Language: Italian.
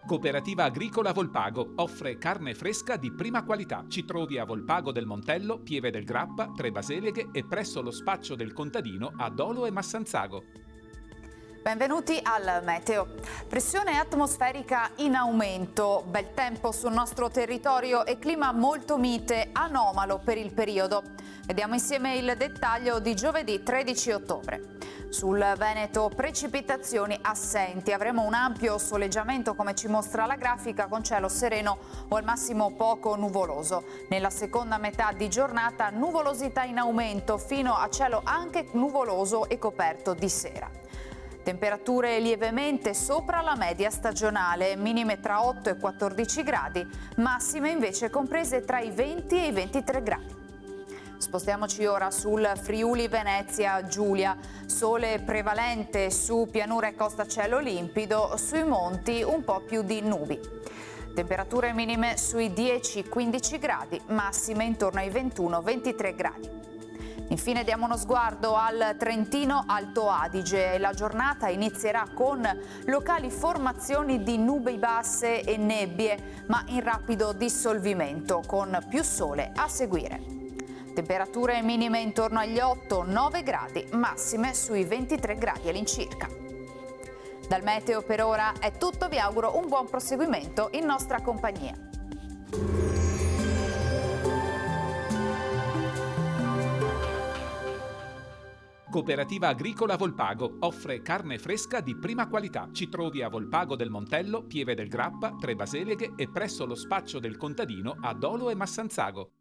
Cooperativa Agricola Volpago offre carne fresca di prima qualità. Ci trovi a Volpago del Montello, Pieve del Grappa, Tre Baseleghe e presso lo spaccio del contadino a Dolo e Massanzago. Benvenuti al Meteo. Pressione atmosferica in aumento, bel tempo sul nostro territorio e clima molto mite, anomalo per il periodo. Vediamo insieme il dettaglio di giovedì 13 ottobre. Sul Veneto precipitazioni assenti, avremo un ampio soleggiamento come ci mostra la grafica con cielo sereno o al massimo poco nuvoloso. Nella seconda metà di giornata nuvolosità in aumento fino a cielo anche nuvoloso e coperto di sera. Temperature lievemente sopra la media stagionale, minime tra 8 e 14 gradi, massime invece comprese tra i 20 e i 23 gradi. Spostiamoci ora sul Friuli Venezia Giulia, sole prevalente su pianura e costa cielo limpido, sui monti un po' più di nubi. Temperature minime sui 10-15 gradi, massime intorno ai 21-23 gradi. Infine diamo uno sguardo al Trentino Alto Adige. La giornata inizierà con locali formazioni di nubi basse e nebbie, ma in rapido dissolvimento, con più sole a seguire. Temperature minime intorno agli 8-9 gradi, massime sui 23 gradi all'incirca. Dal meteo per ora è tutto, vi auguro un buon proseguimento in nostra compagnia. Cooperativa Agricola Volpago offre carne fresca di prima qualità. Ci trovi a Volpago del Montello, Pieve del Grappa, Tre Baseleghe e presso lo spaccio del contadino a Dolo e Massanzago.